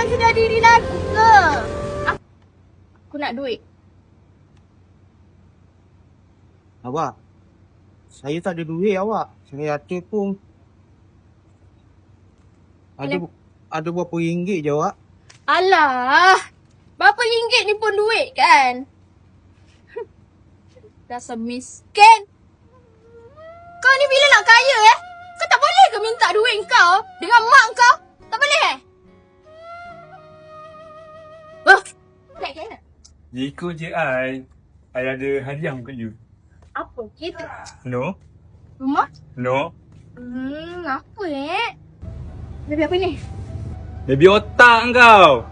sedar diri lagi ke? Aku nak duit. Awak, saya tak ada duit awak. Saya ada pun. Ada berapa ringgit je awak? Alah, berapa ringgit ni pun duit kan? Dasar miskin. Kau ni bila nak kaya Kau tak boleh ke minta duit kau dengan mak kau? Tak boleh Nak kaya nak? Ikut je I ada hadiah untuk you. Apa gitu? No? Rumah? No? Apa Baby apa ni? Baby otak kau.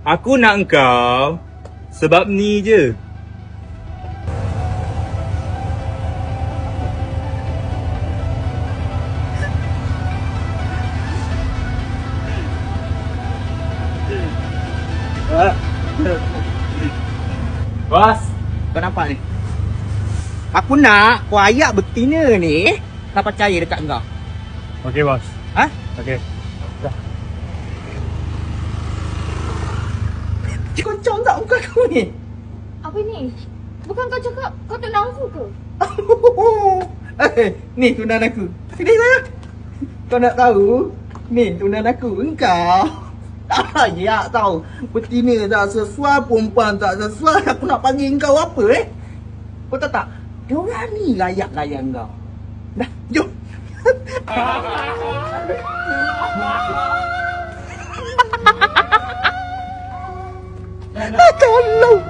Aku nak kau sebab ni je. Bos, Kau nampak ni? Aku nak kau ayak betina ni tak percaya dekat kau. okey bos. Ha? Okey. Kocok tak muka kau ni? Apa ni? Bukan kau cakap kau tak nak aku ke? Ni tunan aku. Sini saya. Kau nak tahu? Ni tunan aku. Engkau. Ya tahu. Betina tak sesuai, perempuan tak sesuai. Aku nak panggil engkau apa Kau tahu tak? Diorang ni layak-layak engkau. Dah, jom. Tolong.